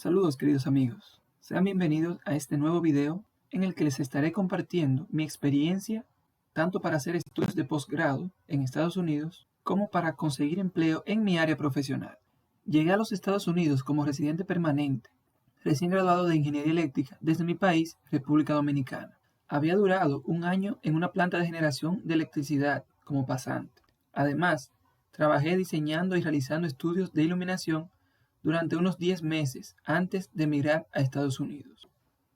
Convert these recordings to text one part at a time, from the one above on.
Saludos queridos amigos, sean bienvenidos a este nuevo video en el que les estaré compartiendo mi experiencia tanto para hacer estudios de posgrado en Estados Unidos como para conseguir empleo en mi área profesional. Llegué a los Estados Unidos como residente permanente, recién graduado de Ingeniería Eléctrica desde mi país, República Dominicana. Había durado un año en una planta de generación de electricidad como pasante. Además, trabajé diseñando y realizando estudios de iluminación durante unos 10 meses antes de emigrar a Estados Unidos.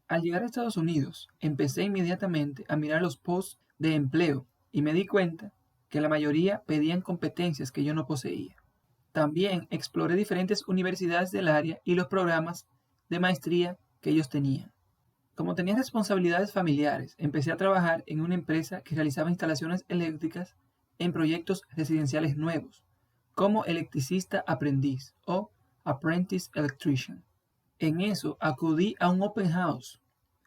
Al llegar a Estados Unidos, empecé inmediatamente a mirar los posts de empleo y me di cuenta que la mayoría pedían competencias que yo no poseía. También exploré diferentes universidades del área y los programas de maestría que ellos tenían. Como tenía responsabilidades familiares, empecé a trabajar en una empresa que realizaba instalaciones eléctricas en proyectos residenciales nuevos, como electricista aprendiz o Apprentice Electrician. En eso acudí a un open house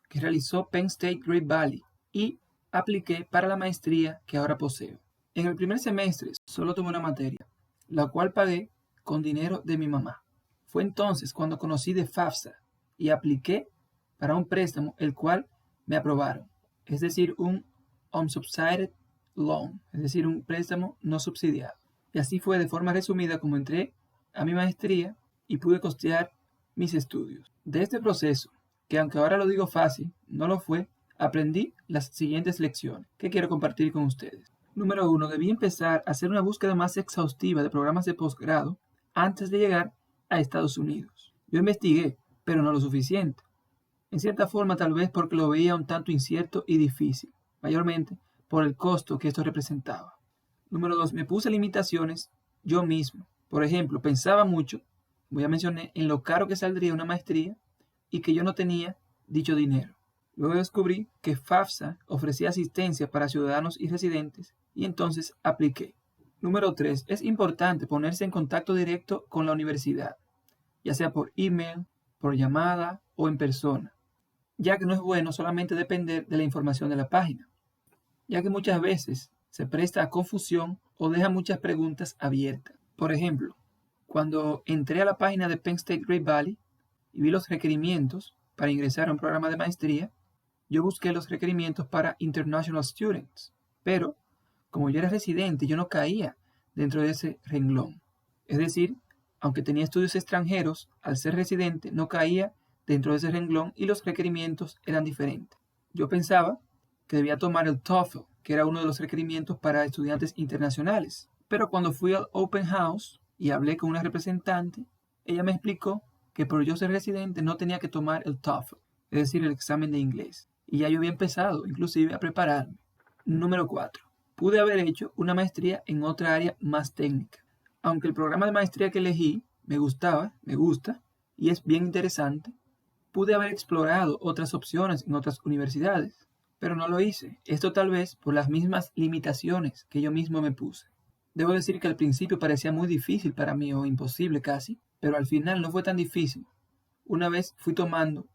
que realizó Penn State Great Valley y apliqué para la maestría que ahora poseo. En el primer semestre solo tomé una materia, la cual pagué con dinero de mi mamá. Fue entonces cuando conocí de FAFSA y apliqué para un préstamo el cual me aprobaron, es decir, un unsubsidized loan, es decir, un préstamo no subsidiado. Y así fue de forma resumida como entré a mi maestría y pude costear mis estudios. De este proceso, que aunque ahora lo digo fácil, no lo fue, aprendí las siguientes lecciones que quiero compartir con ustedes. Número 1. Debí empezar a hacer una búsqueda más exhaustiva de programas de posgrado antes de llegar a Estados Unidos. Yo investigué, pero no lo suficiente. En cierta forma, tal vez porque lo veía un tanto incierto y difícil, mayormente por el costo que esto representaba. Número 2. Me puse limitaciones yo mismo. Por ejemplo, pensaba mucho, ya mencioné, en lo caro que saldría una maestría y que yo no tenía dicho dinero. Luego descubrí que FAFSA ofrecía asistencia para ciudadanos y residentes y entonces apliqué. Número 3. Es importante ponerse en contacto directo con la universidad, ya sea por email, por llamada o en persona, ya que no es bueno solamente depender de la información de la página, ya que muchas veces se presta a confusión o deja muchas preguntas abiertas. Por ejemplo, cuando entré a la página de Penn State Great Valley y vi los requerimientos para ingresar a un programa de maestría, yo busqué los requerimientos para International Students, pero como yo era residente, yo no caía dentro de ese renglón. Es decir, aunque tenía estudios extranjeros, al ser residente no caía dentro de ese renglón y los requerimientos eran diferentes. Yo pensaba que debía tomar el TOEFL, que era uno de los requerimientos para estudiantes internacionales. Pero cuando fui al open house y hablé con una representante, ella me explicó que por yo ser residente no tenía que tomar el TOEFL, es decir, el examen de inglés. Y ya yo había empezado, inclusive, a prepararme. Número 4. Pude haber hecho una maestría en otra área más técnica. Aunque el programa de maestría que elegí me gusta y es bien interesante, pude haber explorado otras opciones en otras universidades, pero no lo hice. Esto tal vez por las mismas limitaciones que yo mismo me puse. Debo decir que al principio parecía muy difícil para mí o imposible casi, pero al final no fue tan difícil. Una vez fui tomando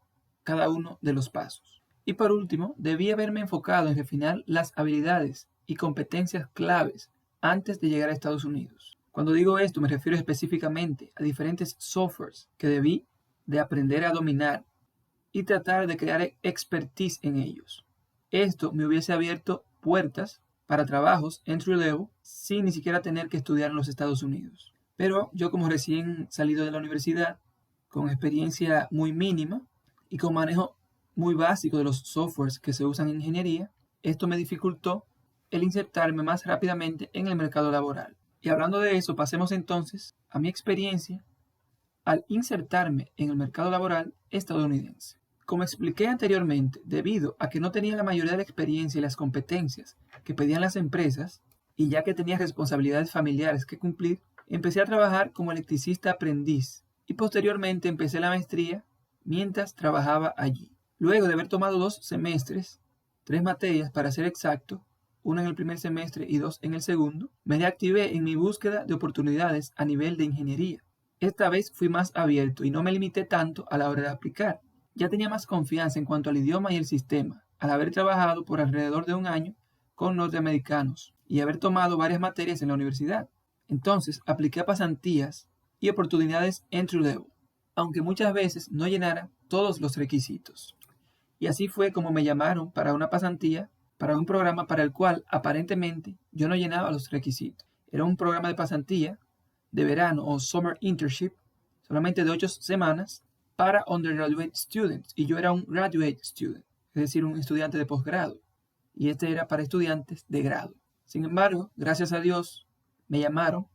cada uno de los pasos. Y por último, debí haberme enfocado en refinar las habilidades y competencias claves antes de llegar a Estados Unidos. Cuando digo esto me refiero específicamente a diferentes softwares que debí de aprender a dominar y tratar de crear expertise en ellos. Esto me hubiese abierto puertas para trabajos entry level sin ni siquiera tener que estudiar en los Estados Unidos. Pero yo, como recién salido de la universidad, con experiencia muy mínima y con manejo muy básico de los softwares que se usan en ingeniería, esto me dificultó el insertarme más rápidamente en el mercado laboral. Y hablando de eso, pasemos entonces a mi experiencia al insertarme en el mercado laboral estadounidense. Como expliqué anteriormente, debido a que no tenía la mayoría de la experiencia y las competencias que pedían las empresas, y ya que tenía responsabilidades familiares que cumplir, empecé a trabajar como electricista aprendiz y posteriormente empecé la maestría mientras trabajaba allí. Luego de haber tomado 2 semestres, 3 materias para ser exacto, una en el primer semestre y 2 en el segundo, me reactivé en mi búsqueda de oportunidades a nivel de ingeniería. Esta vez fui más abierto y no me limité tanto a la hora de aplicar. Ya tenía más confianza en cuanto al idioma y el sistema, al haber trabajado por alrededor de un año con norteamericanos y haber tomado varias materias en la universidad. Entonces apliqué a pasantías y oportunidades entry level. aunque muchas veces no llenara todos los requisitos. Y así fue como me llamaron para una pasantía, para un programa para el cual aparentemente yo no llenaba los requisitos. Era un programa de pasantía de verano o summer internship, solamente de 8 semanas, para undergraduate students. Y yo era un graduate student, es decir, un estudiante de posgrado. Y este era para estudiantes de grado. Sin embargo, gracias a Dios, me llamaron.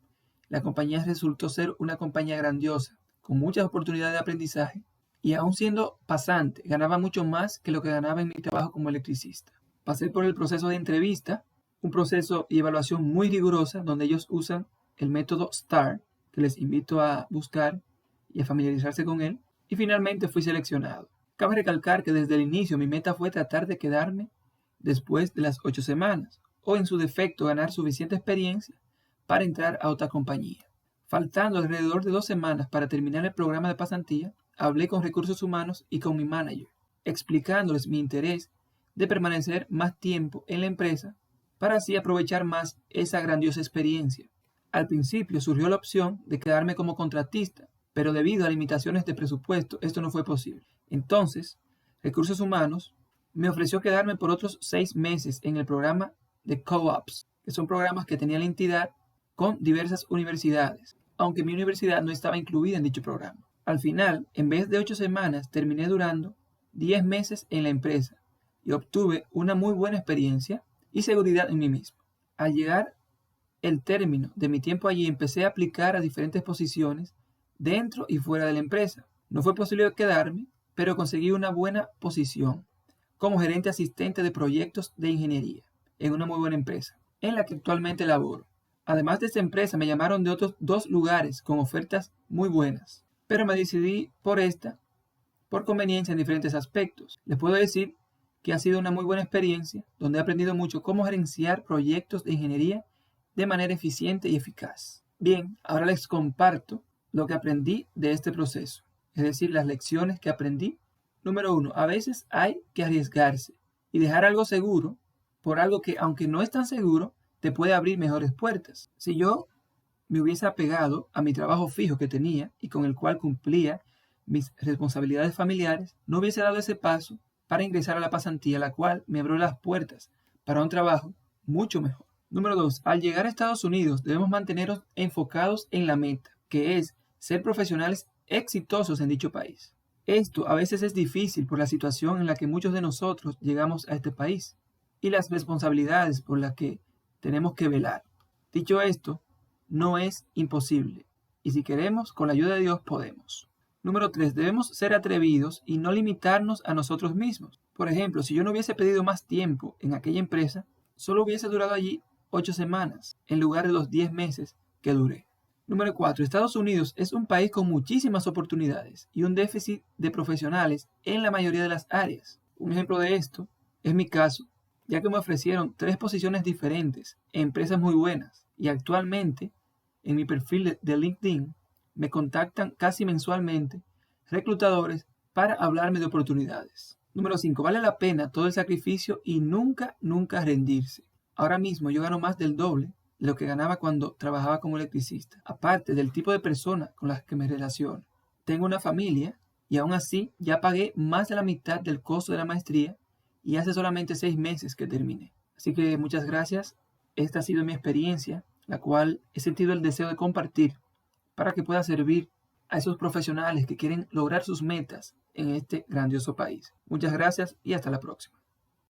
La compañía resultó ser una compañía grandiosa, con muchas oportunidades de aprendizaje, y aún siendo pasante, ganaba mucho más que lo que ganaba en mi trabajo como electricista. Pasé por el proceso de entrevista, un proceso y evaluación muy rigurosa, donde ellos usan el método STAR, que les invito a buscar y a familiarizarse con él, y finalmente fui seleccionado. Cabe recalcar que desde el inicio mi meta fue tratar de quedarme después de las 8 semanas, o en su defecto ganar suficiente experiencia para entrar a otra compañía. Faltando alrededor de 2 semanas para terminar el programa de pasantía, hablé con recursos humanos y con mi manager, explicándoles mi interés de permanecer más tiempo en la empresa para así aprovechar más esa grandiosa experiencia. Al principio surgió la opción de quedarme como contratista, pero debido a limitaciones de presupuesto esto no fue posible. Entonces, Recursos Humanos me ofreció quedarme por otros 6 meses en el programa de Co-ops, que son programas que tenía la entidad con diversas universidades, aunque mi universidad no estaba incluida en dicho programa. Al final, en vez de 8 semanas, terminé durando 10 meses en la empresa y obtuve una muy buena experiencia y seguridad en mí mismo. Al llegar el término de mi tiempo allí, empecé a aplicar a diferentes posiciones dentro y fuera de la empresa. No fue posible quedarme, pero conseguí una buena posición como gerente asistente de proyectos de ingeniería en una muy buena empresa, en la que actualmente laboro. Además de esta empresa, me llamaron de otros 2 lugares con ofertas muy buenas, pero me decidí por esta, por conveniencia en diferentes aspectos. Les puedo decir que ha sido una muy buena experiencia, donde he aprendido mucho cómo gerenciar proyectos de ingeniería de manera eficiente y eficaz. Bien, ahora les comparto lo que aprendí de este proceso, es decir, las lecciones que aprendí. Número 1. A veces hay que arriesgarse y dejar algo seguro por algo que, aunque no es tan seguro, te puede abrir mejores puertas. Si yo me hubiese apegado a mi trabajo fijo que tenía y con el cual cumplía mis responsabilidades familiares, no hubiese dado ese paso para ingresar a la pasantía, la cual me abrió las puertas para un trabajo mucho mejor. Número 2. Al llegar a Estados Unidos debemos mantenernos enfocados en la meta, que es ser profesionales exitosos en dicho país. Esto a veces es difícil por la situación en la que muchos de nosotros llegamos a este país y las responsabilidades por las que tenemos que velar. Dicho esto, no es imposible y si queremos, con la ayuda de Dios podemos. Número 3. Debemos ser atrevidos y no limitarnos a nosotros mismos. Por ejemplo, si yo no hubiese pedido más tiempo en aquella empresa, solo hubiese durado allí 8 semanas en lugar de los 10 meses que duré. Número 4. Estados Unidos es un país con muchísimas oportunidades y un déficit de profesionales en la mayoría de las áreas. Un ejemplo de esto es mi caso, ya que me ofrecieron 3 posiciones diferentes en empresas muy buenas y actualmente en mi perfil de LinkedIn me contactan casi mensualmente reclutadores para hablarme de oportunidades. Número 5. Vale la pena todo el sacrificio y nunca rendirse. Ahora mismo yo gano más del doble de lo que ganaba cuando trabajaba como electricista, aparte del tipo de persona con las que me relaciono. Tengo una familia y aún así ya pagué más de la mitad del costo de la maestría y hace solamente 6 meses que terminé. Así que muchas gracias. Esta ha sido mi experiencia, la cual he sentido el deseo de compartir para que pueda servir a esos profesionales que quieren lograr sus metas en este grandioso país. Muchas gracias y hasta la próxima.